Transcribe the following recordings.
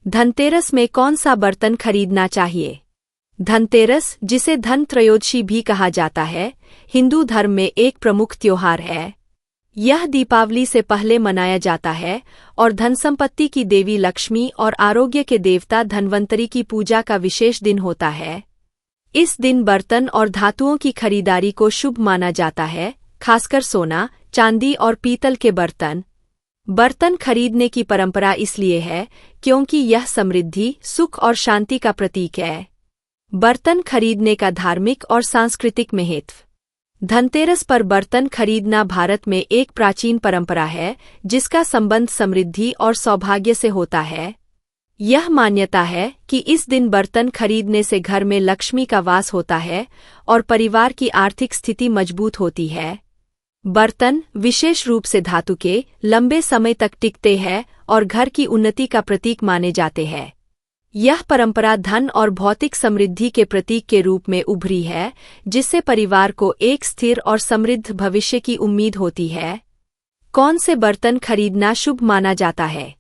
धनतेरस में कौन सा बर्तन खरीदना चाहिए? धनतेरस, जिसे धन त्रयोदशी भी कहा जाता है, हिंदू धर्म में एक प्रमुख त्योहार है। यह दीपावली से पहले मनाया जाता है और धन संपत्ति की देवी लक्ष्मी और आरोग्य के देवता धन्वंतरी की पूजा का विशेष दिन होता है। इस दिन बर्तन और धातुओं की खरीदारी को शुभ माना जाता है, खासकर सोना, चांदी और पीतल के बर्तन। बर्तन खरीदने की परंपरा इसलिए है क्योंकि यह समृद्धि, सुख और शांति का प्रतीक है। बर्तन खरीदने का धार्मिक और सांस्कृतिक महत्व। धनतेरस पर बर्तन खरीदना भारत में एक प्राचीन परंपरा है जिसका संबंध समृद्धि और सौभाग्य से होता है। यह मान्यता है कि इस दिन बर्तन खरीदने से घर में लक्ष्मी का वास होता है और परिवार की आर्थिक स्थिति मजबूत होती है। बर्तन, विशेष रूप से धातु के, लंबे समय तक टिकते हैं और घर की उन्नति का प्रतीक माने जाते हैं। यह परंपरा धन और भौतिक समृद्धि के प्रतीक के रूप में उभरी है, जिससे परिवार को एक स्थिर और समृद्ध भविष्य की उम्मीद होती है। कौन से बर्तन खरीदना शुभ माना जाता है?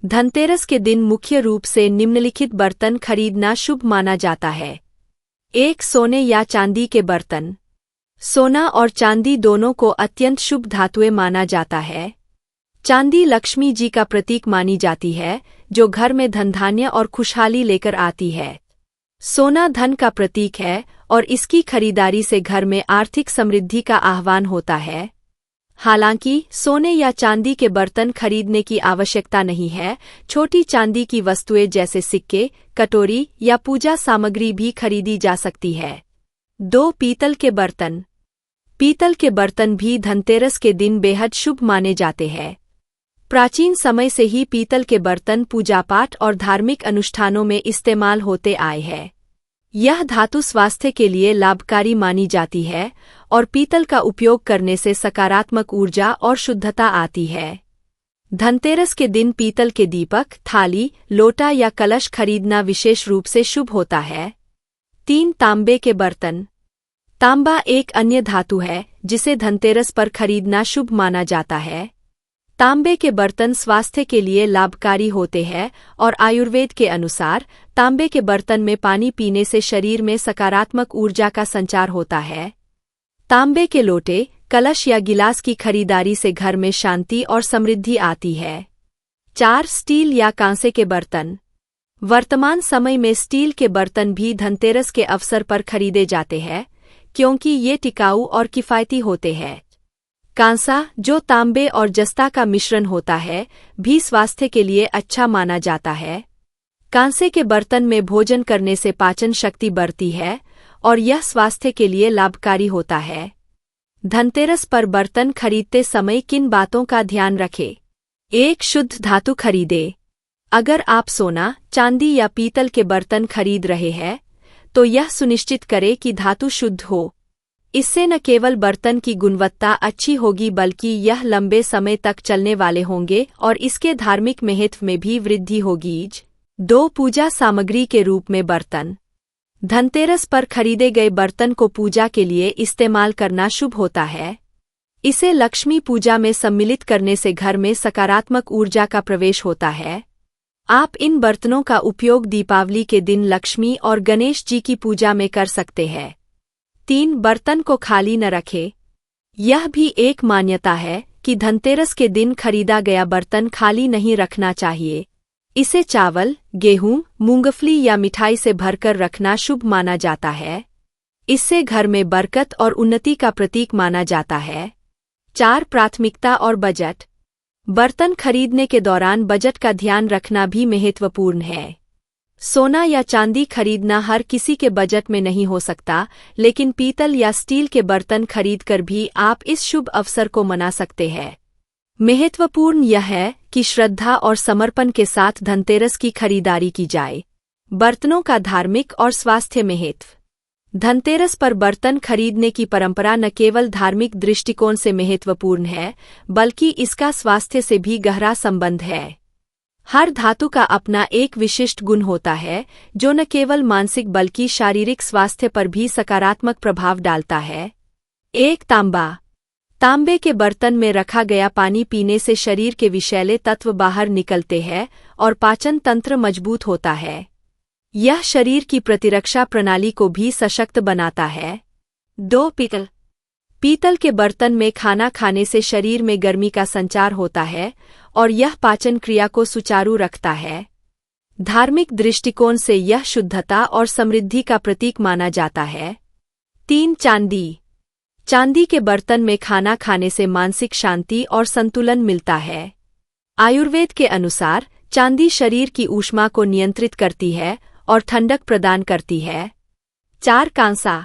धनतेरस के दिन मुख्य रूप से निम्नलिखित बर्तन खरीदना शुभ माना जाता है। 1. सोने या चांदी के बर्तन। सोना और चांदी दोनों को अत्यंत शुभ धातुएं माना जाता है। चांदी लक्ष्मी जी का प्रतीक मानी जाती है, जो घर में धनधान्य और खुशहाली लेकर आती है। सोना धन का प्रतीक है और इसकी खरीदारी से घर में आर्थिक समृद्धि का आह्वान होता है। हालांकि सोने या चांदी के बर्तन खरीदने की आवश्यकता नहीं है। छोटी चांदी की वस्तुएं जैसे सिक्के, कटोरी या पूजा सामग्री भी खरीदी जा सकती है। 2. पीतल के बर्तन। पीतल के बर्तन भी धनतेरस के दिन बेहद शुभ माने जाते हैं। प्राचीन समय से ही पीतल के बर्तन पूजापाठ और धार्मिक अनुष्ठानों में इस्तेमाल होते आए हैं। यह धातु स्वास्थ्य के लिए लाभकारी मानी जाती है और पीतल का उपयोग करने से सकारात्मक ऊर्जा और शुद्धता आती है। धनतेरस के दिन पीतल के दीपक, थाली, लोटा या कलश खरीदना विशेष रूप से शुभ होता है। 3. तांबे के बर्तन। तांबा एक अन्य धातु है जिसे धनतेरस पर खरीदना शुभ माना जाता है। तांबे के बर्तन स्वास्थ्य के लिए लाभकारी होते हैं और आयुर्वेद के अनुसार तांबे के बर्तन में पानी पीने से शरीर में सकारात्मक ऊर्जा का संचार होता है। तांबे के लोटे, कलश या गिलास की खरीदारी से घर में शांति और समृद्धि आती है। 4. स्टील या कांसे के बर्तन। वर्तमान समय में स्टील के बर्तन भी धनतेरस के अवसर पर खरीदे जाते हैं क्योंकि ये टिकाऊ और किफायती होते हैं। कांसा, जो तांबे और जस्ता का मिश्रण होता है, भी स्वास्थ्य के लिए अच्छा माना जाता है। कांसे के बर्तन में भोजन करने से पाचन शक्ति बढ़ती है और यह स्वास्थ्य के लिए लाभकारी होता है। धनतेरस पर बर्तन खरीदते समय किन बातों का ध्यान रखें? 1. शुद्ध धातु खरीदें। अगर आप सोना, चांदी या पीतल के बर्तन खरीद रहे हैं, तो यह सुनिश्चित करें कि धातु शुद्ध हो। इससे न केवल बर्तन की गुणवत्ता अच्छी होगी बल्कि यह लंबे समय तक चलने वाले होंगे और इसके धार्मिक महत्व में भी वृद्धि होगी। 2. पूजा सामग्री के रूप में बर्तन। धनतेरस पर खरीदे गए बर्तन को पूजा के लिए इस्तेमाल करना शुभ होता है। इसे लक्ष्मी पूजा में सम्मिलित करने से घर में सकारात्मक ऊर्जा का प्रवेश होता है। आप इन बर्तनों का उपयोग दीपावली के दिन लक्ष्मी और गणेश जी की पूजा में कर सकते हैं। 3. बर्तन को खाली न रखें। यह भी एक मान्यता है कि धनतेरस के दिन खरीदा गया बर्तन खाली नहीं रखना चाहिए। इसे चावल, गेहूं, मूंगफली या मिठाई से भरकर रखना शुभ माना जाता है। इससे घर में बरकत और उन्नति का प्रतीक माना जाता है। 4. प्राथमिकता और बजट। बर्तन खरीदने के दौरान बजट का ध्यान रखना भी महत्वपूर्ण है। सोना या चांदी खरीदना हर किसी के बजट में नहीं हो सकता, लेकिन पीतल या स्टील के बर्तन खरीदकर भी आप इस शुभ अवसर को मना सकते हैं। महत्वपूर्ण यह है कि श्रद्धा और समर्पण के साथ धनतेरस की खरीदारी की जाए। बर्तनों का धार्मिक और स्वास्थ्य महत्व। धनतेरस पर बर्तन खरीदने की परंपरा न केवल धार्मिक दृष्टिकोण से महत्वपूर्ण है, बल्कि इसका स्वास्थ्य से भी गहरा संबंध है। हर धातु का अपना एक विशिष्ट गुण होता है, जो न केवल मानसिक बल्कि शारीरिक स्वास्थ्य पर भी सकारात्मक प्रभाव डालता है। 1. तांबा। तांबे के बर्तन में रखा गया पानी पीने से शरीर के विषैले तत्व बाहर निकलते हैं और पाचन तंत्र मजबूत होता है। यह शरीर की प्रतिरक्षा प्रणाली को भी सशक्त बनाता है। 2. पीतल। पीतल के बर्तन में खाना खाने से शरीर में गर्मी का संचार होता है और यह पाचन क्रिया को सुचारू रखता है। धार्मिक दृष्टिकोण से यह शुद्धता और समृद्धि का प्रतीक माना जाता है। 3. चांदी। चांदी के बर्तन में खाना खाने से मानसिक शांति और संतुलन मिलता है। आयुर्वेद के अनुसार चांदी शरीर की ऊष्मा को नियंत्रित करती है और ठंडक प्रदान करती है। 4. कांसा।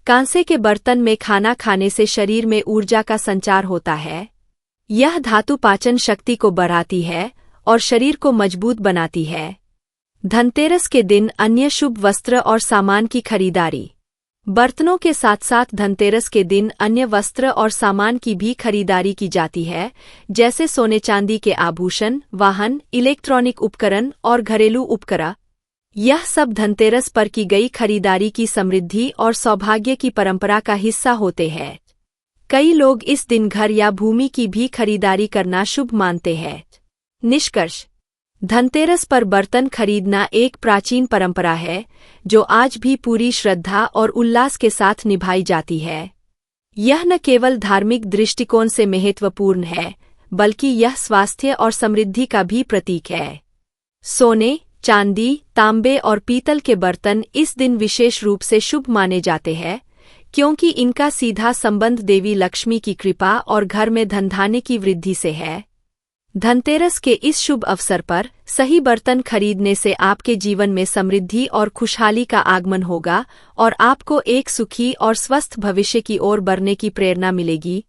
कांसे के बर्तन में खाना खाने से शरीर में ऊर्जा का संचार होता है। यह धातु पाचन शक्ति को बढ़ाती है और शरीर को मजबूत बनाती है। धनतेरस के दिन अन्य शुभ वस्त्र और सामान की खरीदारी। बर्तनों के साथ साथ धनतेरस के दिन अन्य वस्त्र और सामान की भी खरीदारी की जाती है, जैसे सोने चांदी के आभूषण, वाहन, इलेक्ट्रॉनिक उपकरण और घरेलू उपकरण। यह सब धनतेरस पर की गई खरीदारी की समृद्धि और सौभाग्य की परंपरा का हिस्सा होते हैं। कई लोग इस दिन घर या भूमि की भी खरीदारी करना शुभ मानते हैं। निष्कर्ष: धनतेरस पर बर्तन खरीदना एक प्राचीन परंपरा है जो आज भी पूरी श्रद्धा और उल्लास के साथ निभाई जाती है। यह न केवल धार्मिक दृष्टिकोण से महत्वपूर्ण है, बल्कि यह स्वास्थ्य और समृद्धि का भी प्रतीक है। सोने, चांदी, तांबे और पीतल के बर्तन इस दिन विशेष रूप से शुभ माने जाते हैं, क्योंकि इनका सीधा संबंध देवी लक्ष्मी की कृपा और घर में धनधान्य की वृद्धि से है। धनतेरस के इस शुभ अवसर पर सही बर्तन खरीदने से आपके जीवन में समृद्धि और खुशहाली का आगमन होगा और आपको एक सुखी और स्वस्थ भविष्य की ओर बढ़ने की प्रेरणा मिलेगी।